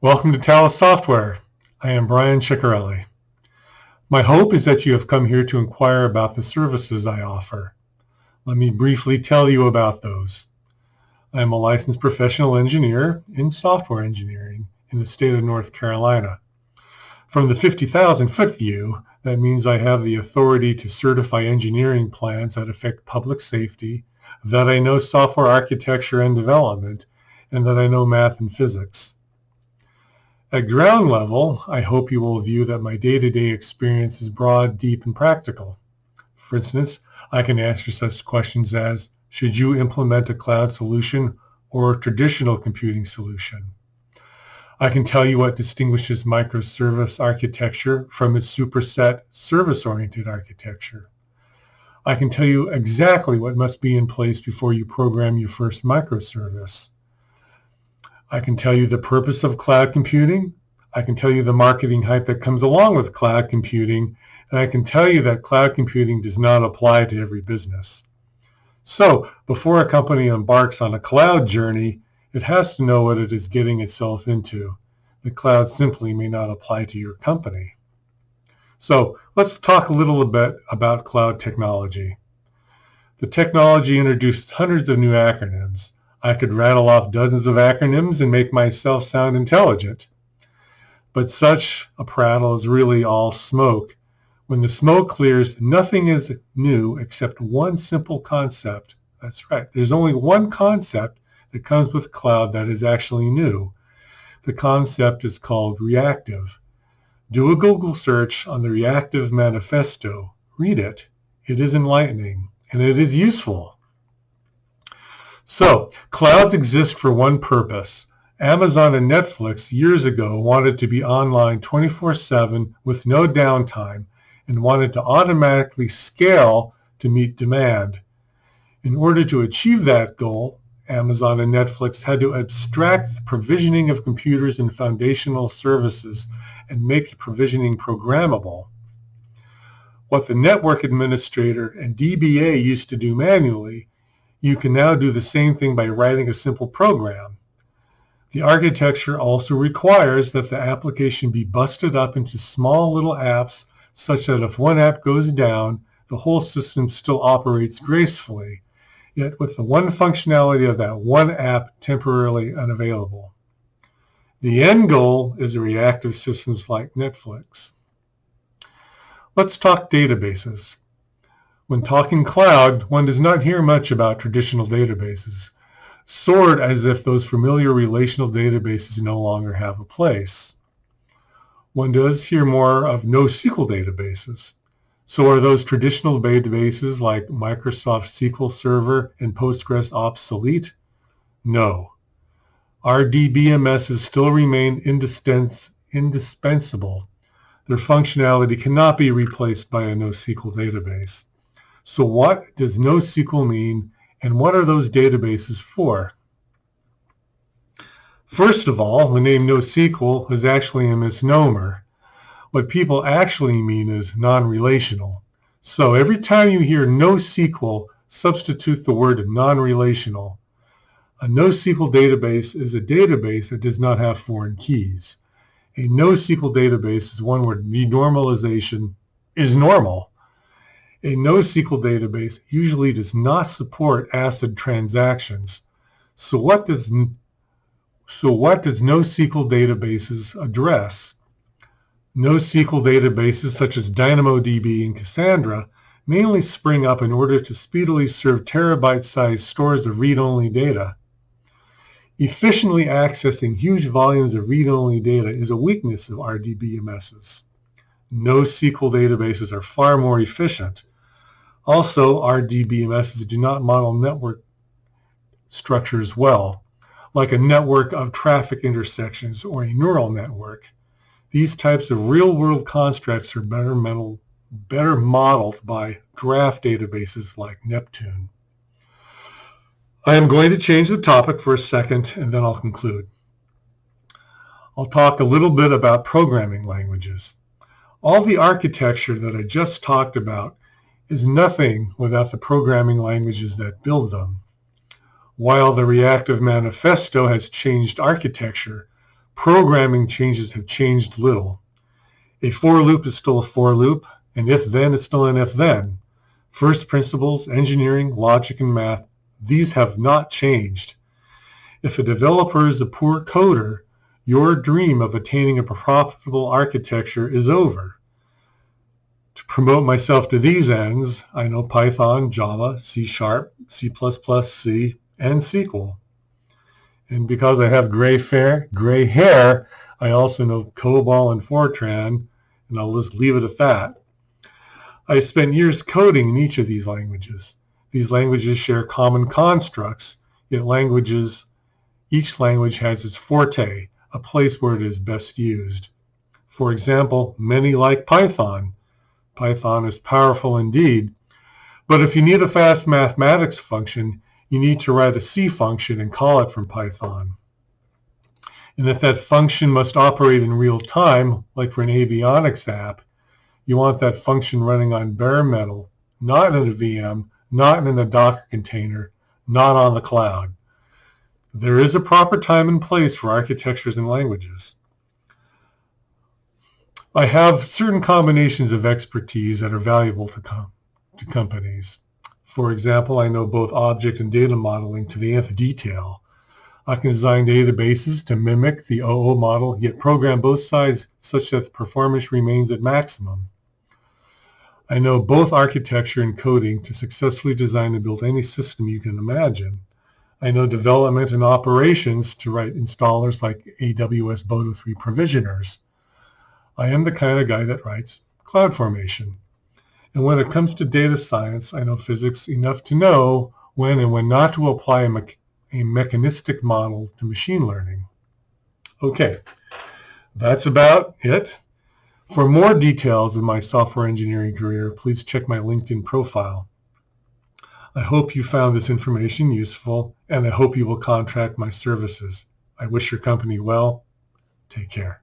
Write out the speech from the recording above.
Welcome to Talus Software. I am Brian Ciccarelli. My hope is that you have come here to inquire about the services I offer. Let me briefly tell you about those. I am a licensed professional engineer in software engineering in the state of North Carolina. From the 50,000-foot view, that means I have the authority to certify engineering plans that affect public safety, that I know software architecture and development, and that I know math and physics. At ground level, I hope you will view that my day-to-day experience is broad, deep, and practical. For instance, I can answer such questions as, should you implement a cloud solution or a traditional computing solution? I can tell you what distinguishes microservice architecture from its superset service-oriented architecture. I can tell you exactly what must be in place before you program your first microservice. I can tell you the purpose of cloud computing. I can tell you the marketing hype that comes along with cloud computing. And I can tell you that cloud computing does not apply to every business. So before a company embarks on a cloud journey, it has to know what it is getting itself into. The cloud simply may not apply to your company. So let's talk a little bit about cloud technology. The technology introduced hundreds of new acronyms. I could rattle off dozens of acronyms and make myself sound intelligent. But such a prattle is really all smoke. When the smoke clears, nothing is new except one simple concept. That's right. There's only one concept that comes with cloud that is actually new. The concept is called reactive. Do a Google search on the Reactive Manifesto. Read it. It is enlightening, and it is useful. So, clouds exist for one purpose. Amazon and Netflix years ago wanted to be online 24/7 with no downtime and wanted to automatically scale to meet demand. In order to achieve that goal, Amazon and Netflix had to abstract the provisioning of computers and foundational services and make the provisioning programmable. What the network administrator and DBA used to do manually, you can now do the same thing by writing a simple program. The architecture also requires that the application be busted up into small little apps such that if one app goes down, the whole system still operates gracefully, yet with the one functionality of that one app temporarily unavailable. The end goal is reactive systems like Netflix. Let's talk databases. When talking cloud, one does not hear much about traditional databases, sort as if those familiar relational databases no longer have a place. One does hear more of NoSQL databases. So are those traditional databases like Microsoft SQL Server and Postgres obsolete? No. RDBMSs still remain indispensable. Their functionality cannot be replaced by a NoSQL database. So what does NoSQL mean, and what are those databases for? First of all, the name NoSQL is actually a misnomer. What people actually mean is non-relational. So every time you hear NoSQL, substitute the word non-relational. A NoSQL database is a database that does not have foreign keys. A NoSQL database is one where denormalization is normal. A NoSQL database usually does not support ACID transactions. So what does NoSQL databases address? NoSQL databases such as DynamoDB and Cassandra mainly spring up in order to speedily serve terabyte-sized stores of read-only data. Efficiently accessing huge volumes of read-only data is a weakness of RDBMSs. NoSQL databases are far more efficient. Also, RDBMSs do not model network structures well, like a network of traffic intersections or a neural network. These types of real-world constructs are better modeled by graph databases like Neptune. I am going to change the topic for a second, and then I'll conclude. I'll talk a little bit about programming languages. All the architecture that I just talked about is nothing without the programming languages that build them. While the Reactive Manifesto has changed architecture, Programming changes have changed little. A for loop is still a for loop, and if-then is still an if-then. First principles, engineering, logic, and math, these have not changed. If a developer is a poor coder, your dream of attaining a profitable architecture is over. To promote myself to these ends, I know Python, Java, C#, C++, C, and SQL. And because I have gray hair, I also know COBOL and Fortran, and I'll just leave it at that. I spent years coding in each of these languages. These languages share common constructs, yet each language has its forte, a place where it is best used. For example, many like Python. Python is powerful indeed, but if you need a fast mathematics function, you need to write a C function and call it from Python. And if that function must operate in real time, like for an avionics app, you want that function running on bare metal, not in a VM, not in a Docker container, not on the cloud. There is a proper time and place for architectures and languages. I have certain combinations of expertise that are valuable to companies. For example, I know both object and data modeling to the nth detail. I can design databases to mimic the OO model, yet program both sides such that the performance remains at maximum. I know both architecture and coding to successfully design and build any system you can imagine. I know development and operations to write installers like AWS Boto 3 provisioners. I am the kind of guy that writes CloudFormation. And when it comes to data science, I know physics enough to know when and when not to apply a mechanistic model to machine learning. Okay, that's about it. For more details of my software engineering career, please check my LinkedIn profile. I hope you found this information useful, and I hope you will contract my services. I wish your company well. Take care.